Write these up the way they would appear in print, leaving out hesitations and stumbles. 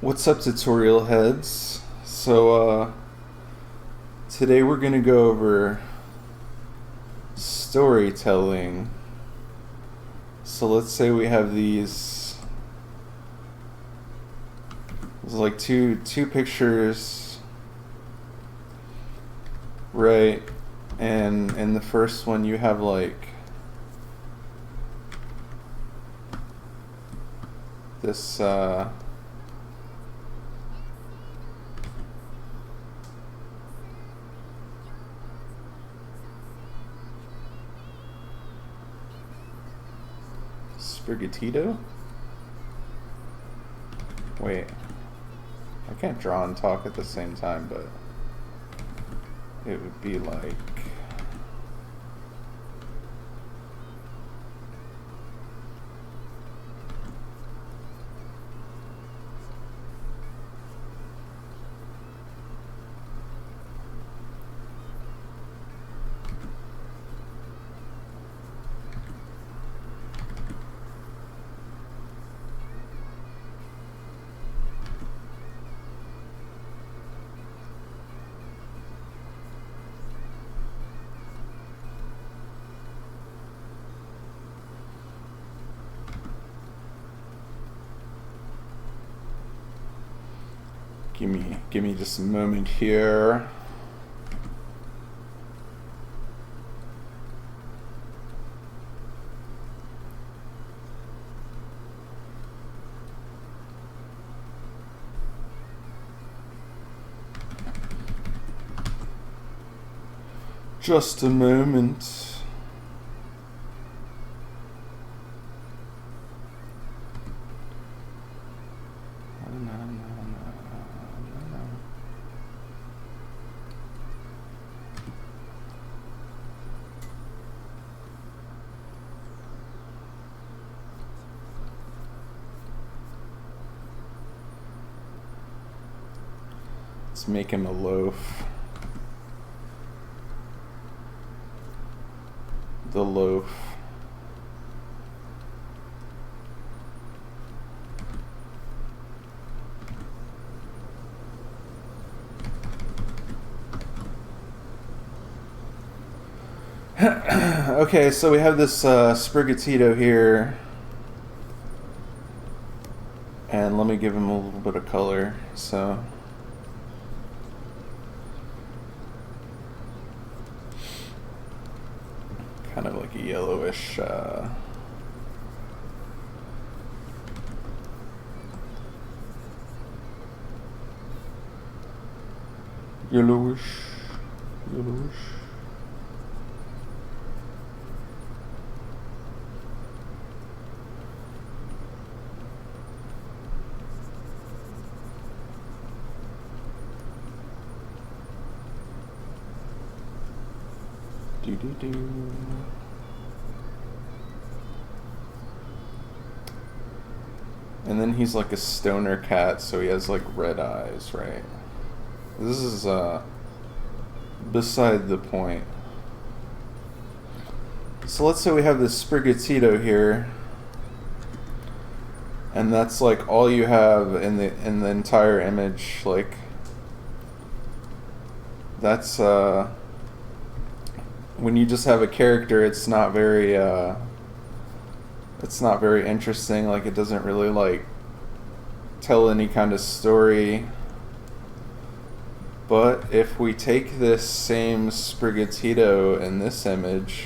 What's up, tutorial heads? Today we're gonna go over storytelling. So let's say we have these. There's like two pictures, right? And in the first one you have like this Sprigatito? Wait, I can't draw and talk at the same time, but it would be like Give me just a moment here. Just a moment. Let's make him a loaf. The loaf. Okay, so we have this Sprigatito here. And let me give him a little bit of color. So kind of like a yellowish yellowish. And then he's like a stoner cat, so he has like red eyes, right? This is beside the point. So let's say we have this Sprigatito here, and that's like all you have in the entire image. Like that's when you just have a character, it's not very interesting. Like it doesn't really like tell any kind of story. But if we take this same Sprigatito in this image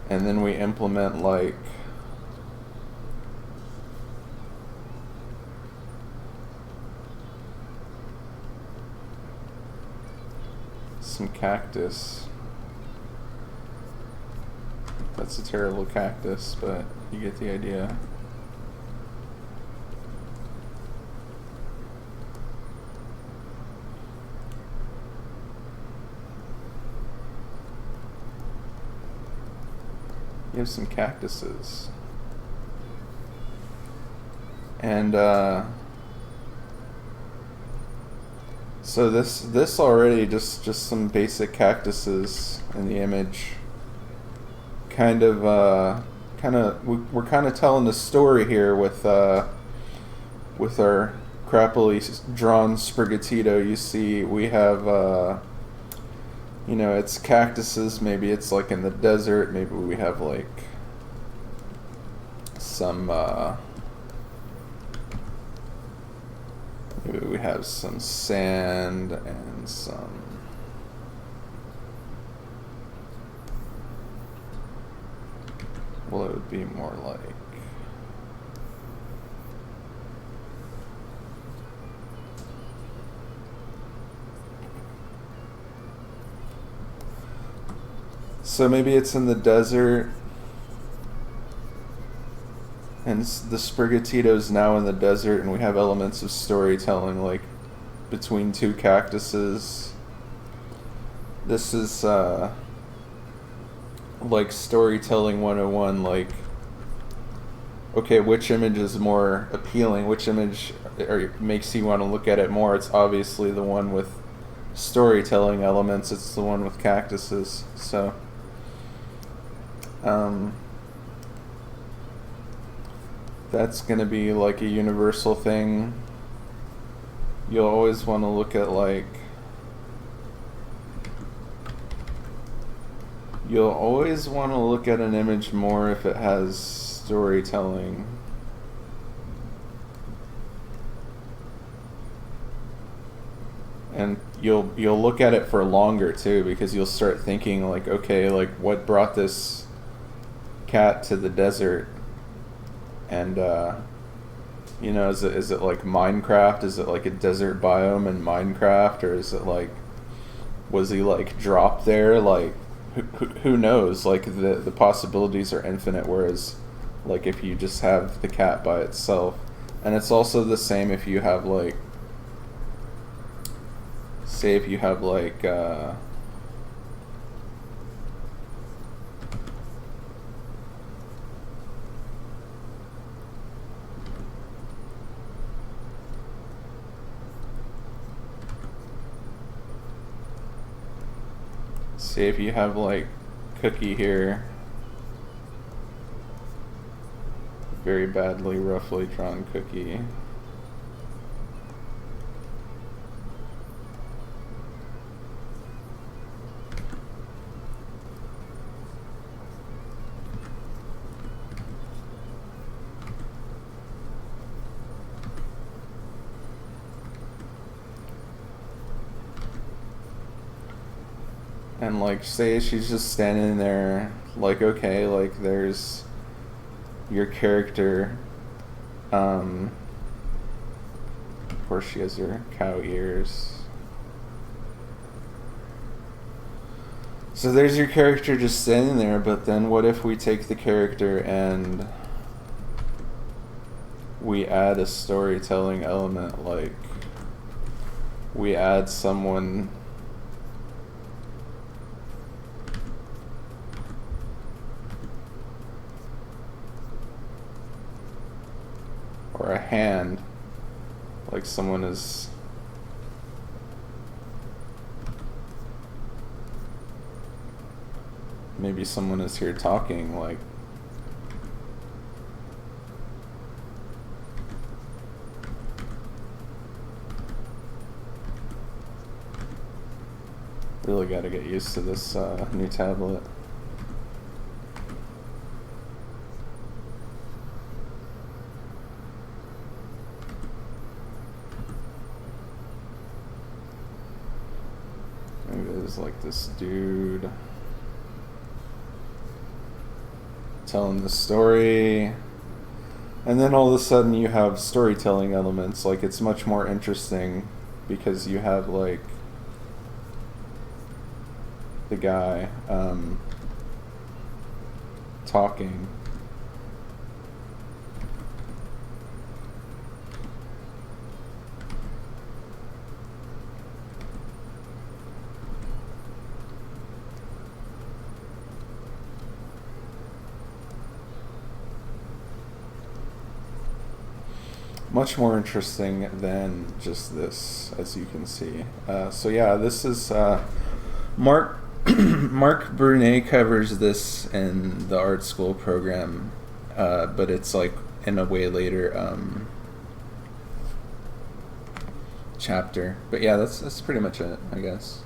and then we implement like some cactus. That's a terrible cactus, but you get the idea. You have some cactuses. And so this already just some basic cactuses in the image. We're kind of telling the story here with with our crappily drawn Sprigatito, you see we have, it's cactuses. Maybe it's like in the desert. Maybe we have like some, maybe we have some sand and some, well, it would be more like, so maybe it's in the desert, and the Sprigatito's now in the desert, and we have elements of storytelling, like between two cactuses. This is like storytelling 101, like, okay, which image is more appealing? Which image makes you want to look at it more? It's obviously the one with storytelling elements. It's the one with cactuses. So that's going to be like a universal thing. You'll always want to look at you'll always want to look at an image more if it has storytelling. And you'll look at it for longer too, because you'll start thinking like, okay, like what brought this cat to the desert? And is it like Minecraft? Is it like a desert biome in Minecraft, or is it like, was he like dropped there? Like who knows? Like the possibilities are infinite, whereas like if you just have the cat by itself. And it's also the same if you have like, say if you have like say if you have like Cookie here, very badly roughly drawn Cookie. And like, say she's just standing there, like, okay, like there's your character. Of course she has her cow ears. So there's your character just standing there, but then what if we take the character and we add a storytelling element, like we add someone or a hand, like someone is maybe someone is here talking, like really got to get used to this new tablet. Like this dude telling the story, and then all of a sudden you have storytelling elements. Like it's much more interesting because you have like the guy talking. Much more interesting than just this, as you can see. So yeah, this is Mark Brunet covers this in the art school program, but it's like in a way later chapter. But yeah, that's pretty much it, I guess.